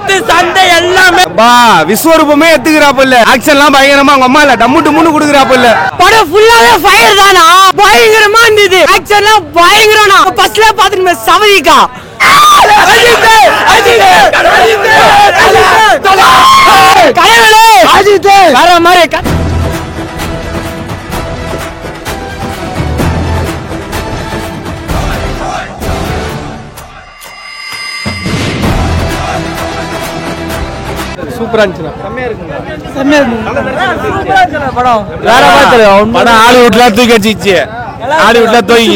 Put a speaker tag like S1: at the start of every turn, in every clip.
S1: குத்து சண்டை எல்லாமே விஸ்வரூபமே எடுத்துக்கிறாப்புல. ஆக்ஷன்லாம் பயங்கரமா அவங்க அம்மா இல்ல டம்மு டும்முன்னு குடுக்குறாப்புல. படம் ஃபுல்லாவே ஃபயர் தானா, பயங்கரமா இருந்தது. ஆக்ஷன்லாம் பயங்கரமா. ஃபர்ஸ்ட்ல பாத்துட்டு சவதிக்கா வேற மாதிரி சூப்பரா இருந்துச்சு. படம் வேற மாதிரி படம் ஹாலிவுட்ல தூக்கி வச்சிச்சு. ஹாலிவுட்ல தூக்கி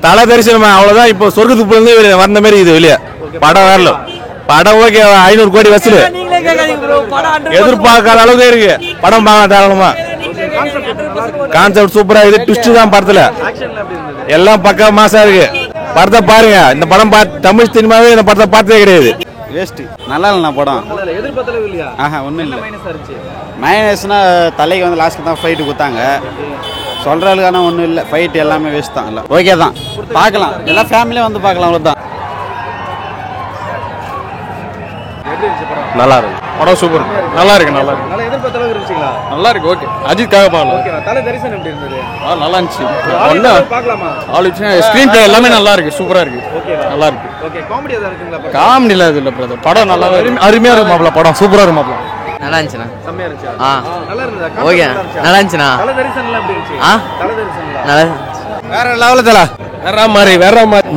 S1: தலை தரிசனமா அவ்வளவுதான். இப்போ சொர்க்கத்துக்கு இருந்து வந்த மாதிரி இது வெளியே படம் வரல. படம் ஓகே 500 கோடி வசூல் எதிர்பார்க்காத அளவுக்கு இருக்கு. படம் பார்க்கலாம் தாராளமா. கான்செப்ட் சூப்பரா இருக்கு. ட்விஸ்ட் தான் படத்துல எல்லாம் பக்கா மாசா இருக்கு. படத்தை பாருங்க. இந்த படம் தமிழ் சினிமாவே இந்த படத்தை பார்த்ததே கிடையாது.
S2: வேஸ்ட் நல்லா இல்லைண்ணா படம். ஒன்றும் இல்லை. மைனஸ்னா தலைக்கு வந்து லாஸ்ட்டு தான் ஃபைட்டு கொடுத்தாங்க. சொல்கிற அளவுக்கான ஒன்றும் இல்லை. ஃபைட் எல்லாமே வேஸ்ட் தான். இல்லை ஓகே தான், பார்க்கலாம். எல்லாம் ஃபேமிலியாக வந்து பார்க்கலாம். அவ்வளோதான்.
S3: நல்லா இருக்கு படம். சூப்பர் நல்லா இருக்கு. நல்லா இருக்கு. நல்லா இருக்கு. ஓகே அஜித்காக பார்க்கலாம். நல்லா இருந்துச்சு. ஸ்கிரீன் பிளே எல்லாமே நல்லா இருக்கு. சூப்பரா இருக்கு. நல்லா இருக்கு. காமெடிலாம் இது இல்லை பிரதர். படம் நல்லா அருமையா இருக்கு மாப்பிள்ள. படம் சூப்பரா இருக்கு மாப்பிள்ள.
S4: நல்லா இருந்துச்சுண்ணா. ஓகே நல்லா இருந்துச்சுண்ணா. நல்லா
S1: வேற லெவல்ல வேற மாதிரி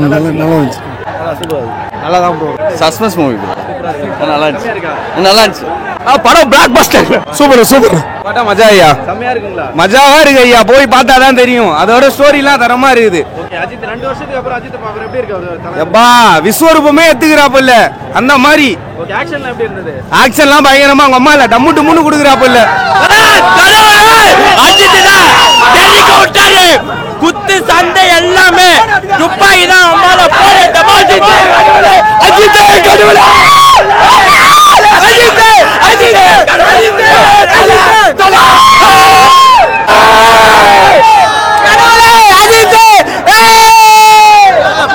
S2: நல்லா இருந்துச்சு.
S1: நல்லா தான் ப்ரோ.
S2: சஸ்பென்ஸ் மூவி நல்லா இருந்துச்சு. நல்லா இருந்துச்சு.
S1: படம் பிளாக் பஸ்டர். சூப்பர் படம். மஜா ஐயா. மஜாவா இருக்கு ஐயா. போய் பார்த்தாதான் தெரியும். அதோட ஸ்டோரி எல்லாம் தரமா இருக்குது. விஸ்வரூபமே எடுத்துக்கிறாப்புல அந்த மாதிரி. ஆக்ஷன்லாம் பயங்கரமா அவங்க அம்மா இல்ல டம்மு டும்முன்னு குடுக்குறாப்புல. குத்து சண்டை எல்லாமே துப்பாக்கி தான் அம்மால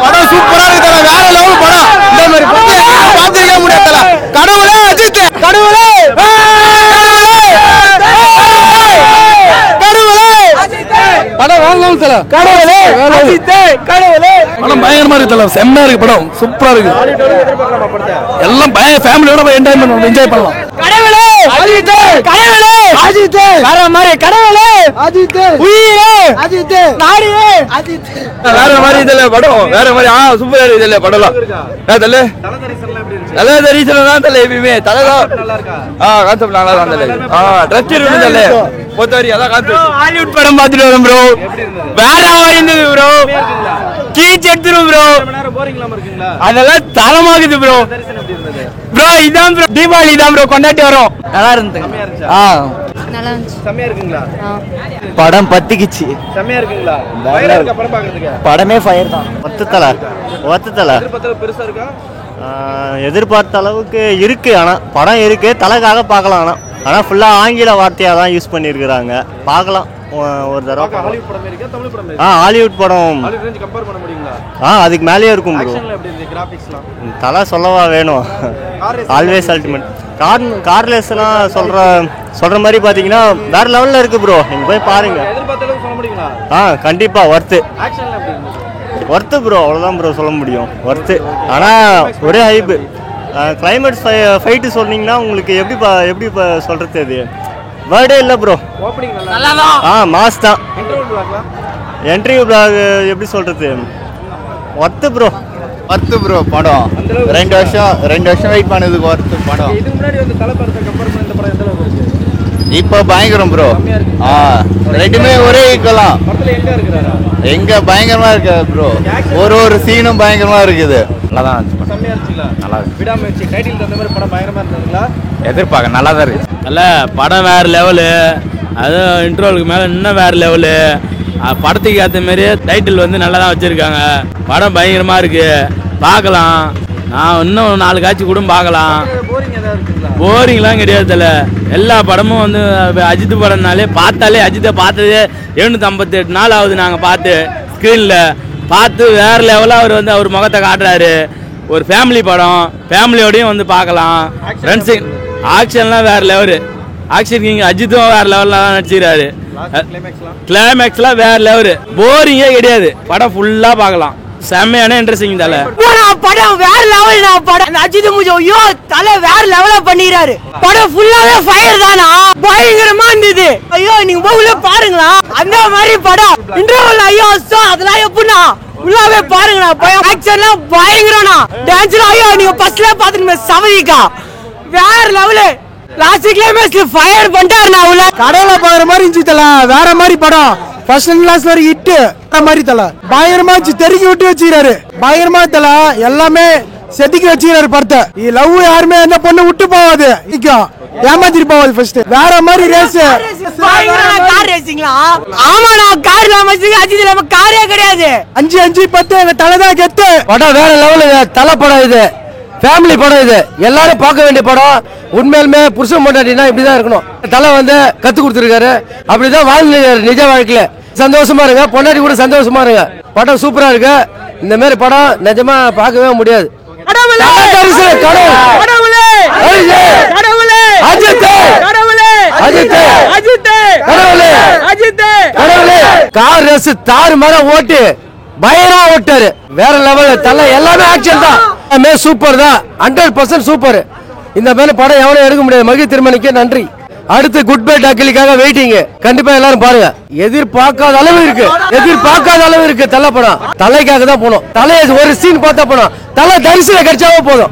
S1: படம் சூப்பரா இருக்கு. வேற லெவல் படம். இந்த மாதிரி பார்த்துக்க முடியாதுல. கடவுளே அஜித், கடவுளே படம் வாங்கலாம். கடவுளே அஜித், கடவுளே படம் பயங்கரமா இருக்கு. செம்மையா இருக்கு படம். சூப்பரா இருக்கு. எல்லாம் ஃபேமிலியோட என்ஜாய் பண்ணலாம். கடவுளே அஜித், கடவுளே அஜித் வேற மாதிரி. கடவுளே அஜித், உயிரே அஜித், நாடியே அஜித் வேற மாதிரி. இதுல படம் வேற மாதிரி. சூப்பரா இருக்கு. இதுல படம்லாம் தலை தரிசனம் தான். தலை எப்பயுமே தலை தான். கான்செப்ட் நல்லா தான். தலை ட்ரெஸ் இருக்கு. தலை பொறுத்தவரை அதான் கான்செப்ட். ஹாலிவுட் படம் பார்த்துட்டு வரோம் ப்ரோ. வேற மாதிரி இருந்தது ப்ரோ. கீச் எடுத்துரும் ப்ரோ. அதெல்லாம் தரமாகுது ப்ரோ. ப்ரோ இதான் ப்ரோ தீபாவளி தான் ப்ரோ கொண்டாட்டி வரோம். நல்லா இருந்துச்சு.
S5: நல்லா இருந்துச்சு.
S1: செம்மையா இருக்குங்களா?
S4: படம் பத்திக்கிச்சு.
S1: செம்மையா இருக்குங்களா? படம் பார்க்கிறதுக்கு
S4: படமே ஃபயர் தான். ஒத்துத்தல
S1: பெருசா இருக்கா?
S4: எதிர்பார்த்த அளவுக்கு இருக்கு. ஆனா படம் இருக்கு. தலைக்காக பார்க்கலாம். ஆனா ஃபுல்லா ஆங்கில வார்த்தையா தான் யூஸ் பண்ணிருக்காங்க. பார்க்கலாம் ஒரு தடவை.
S1: ஹாலிவுட் படம் இருக்கா? தமிழ் படம் இருக்கா?
S4: ஹாலிவுட் படம்.
S1: ஹாலிவுட் ரேஞ்ச் கம்பேர் பண்ண முடியுங்களா?
S4: அதுக்கு மேலேயே இருக்கும் ப்ரோ.
S1: ஆக்ஷன்ல எப்படி இருக்கு? கிராபிக்ஸ்லாம்
S4: தலை சொல்லவா வேணும். Always ultimate. கார்லெஸ்லாம் சொல்ற மாதிரி பாத்தீங்கன்னா வேற லெவல்ல இருக்கு ப்ரோ. நீங்க போய் பாருங்க.
S1: எதிர்பார்த்த அளவுக்கு சொல்ல முடியுங்களா?
S4: கண்டிப்பா ஒர்த்து.
S1: ஆக்ஷன்ல எப்படி இருக்கு?
S4: Worth bro. அவ்வளவுதான் ப்ரோ சொல்ல முடியும். ஒர்த்து. ஆனா ஒரே ஹைப். கிளைமேக்ஸ் ஃபைட்டு சொன்னீங்கன்னா உங்களுக்கு எப்படி சொல்றது? அது வேர்டே இல்லை ப்ரோ.
S1: ஓப்பனிங் நல்லா
S4: மாஸ் தான்.
S1: இன்டர்வியூ பிளாக்
S4: எப்படி சொல்றது? Worth bro.
S2: படம் 2 வருஷம் வெயிட் பண்ணதுக்கு ஒர்த்து படம்.
S1: இதுக்கு முன்னாடி வந்து தலை படத்தை கம்பேர் பண்ண இந்த படம் எந்த அளவுக்கு இருக்கு?
S2: இப்போ பயங்கரம் ப்ரோ. ரெண்டுமே ஒரே ஈக்குவலாம்.
S1: படத்துல எங்க இருக்குறாரா?
S2: எங்க பயங்கரமா இருக்கு ப்ரோ. ஒரு சீனும் பயங்கரமா இருக்குது. நல்லா தான் இருந்துச்சு.
S1: செம்மையா இருந்துச்சுல. நல்லா இருக்கு. விடாமுயற்சி டைட்டில் தகுந்த மாதிரி படம் பயங்கரமா இருந்ததுங்களா?
S2: எதிர்பார்க்க நல்லா தான் இருக்கு.
S6: நல்ல படம் வேற லெவலு. அதுவும் இன்ட்ரோலுக்கு மேலே இன்னும் வேற லெவலு. படத்துக்கு ஏற்ற மாதிரியே டைட்டில் வந்து நல்லா தான் வச்சுருக்காங்க. படம் பயங்கரமாக இருக்குது. பார்க்கலாம். நான் இன்னும் 4 காட்சி கூட பார்க்கலாம். போரிங்லாம் கிடையாது. தல எல்லா படமும் வந்து அஜித் படம்னாலே பார்த்தாலே அஜித்தை பார்த்ததே 758 நாள் ஆகுது நாங்கள் பார்த்து. ஸ்க்ரீனில் பார்த்து வேறு லெவலாக அவர் வந்து அவர் முகத்தை காட்டுறாரு. ஒரு ஃபேமிலி படம், ஃபேமிலியோடையும் வந்து பார்க்கலாம். ஃப்ரெண்ட்ஸு ஆக்ஷன்லாம் வேற லெவலு. ஆக்ஷன் கிங் அஜித்தும் வேற லெவலில் தான் நடிச்சிருக்காரு. கிளைமேக்ஸ்லாம் வேற லெவலு. போரிங்கே கிடையாது. படம் ஃபுல்லாக பார்க்கலாம். செம்மையான இன்ட்ரெஸ்டிங் தலை.
S7: படம் வேற லெவல். படம் அஜித் மூஜோ ஐயோ தலை வேற லெவலா பண்ணிறாரு. படம் ஃபுல்லாவே ஃபயர் தானா, பயங்கரமா இருந்தது. ஐயோ நீங்க போய் பாருங்களா, அந்த மாதிரி படம். இன்டர்வல் ஐயோ அதெல்லாம் எப்படின்னா உள்ளாவே பாருங்களா, பயம் ஆக்ஷன்லாம் பயங்கரம்னா. டான்ஸ்லாம் ஐயோ நீங்க ஃபர்ஸ்ட்ல பாத்துட்டு சமதிக்கா வேற லெவலு. லாஸ்ட் கிளைமேக்ஸ்ல ஃபயர் பண்ணிட்டாரு. நான் உள்ள
S1: கடவுள பாக்குற மாதிரி இருந்துச்சு தல. வேற மாதிரி படம். ஃபர்ஸ்ட் கிளாஸ் வரை ஹிட் மாதிரி தல. பயங்கரமா தெருக்கி விட்டு வச்சுக்கிறாரு. பயங்கரமா தல. எல்லாமே செதுக்கி வச்சுக்கிறாரு படத்தை. லவ் யாருமே என்ன பொண்ணு விட்டு போவாது, ஏமாத்திட்டு போவாது. ஃபர்ஸ்ட் வேற மாதிரி ரேஸ்.
S7: கார் ரேசிங்களா? ஆமாடா, கார் இல்லாம அஜித் இல்லாம காரே கிடையாது.
S1: 5 5 10 எங்க தலை தான் கெத்து. படம் வேற லெவலு. தலை படம் இது. ஃபேமிலி படம் இது. எல்லாரும் பார்க்க வேண்டிய படம். உண்மையிலுமே புருஷன் பொண்டாட்டினா இப்படிதான் இருக்கணும். தலை வந்து கத்து கொடுத்துருக்காரு. அப்படிதான் வாழ்ந்துருக்காரு நிஜ வாழ்க்கையில. சந்தோஷமா இருங்க, பொண்டாட்டி கூட சந்தோஷமா இருங்க. படம் சூப்பரா இருக்கு. இந்த மாதிரி படம் நிஜமா பார்க்கவே முடியாது. கார் ரேஸ் தாறு மேல ஓட்டு பயங்கரமா ஓட்டாரு. வேற லெவல் தலை. எல்லாமே ஆக்ஷன் தான். சூப்பர் தான். 100% சூப்பர். இந்த மாதிரி படம் எவனும் எடுக்க முடியாது. மகிழ் திருமணிக்கு நன்றி. அடுத்து குட் பை டாக்கிலிக்காக வெயிட்டிங். கண்டிப்பா எல்லாரும் பாருங்க. எதிர்பார்க்காத அளவு இருக்கு தலை படம். தலைக்காக தான் போனோம். தலை ஒரு சீன் பார்த்தா போனோம். தலை தரிசனம் கிடைச்சாவே போதும்.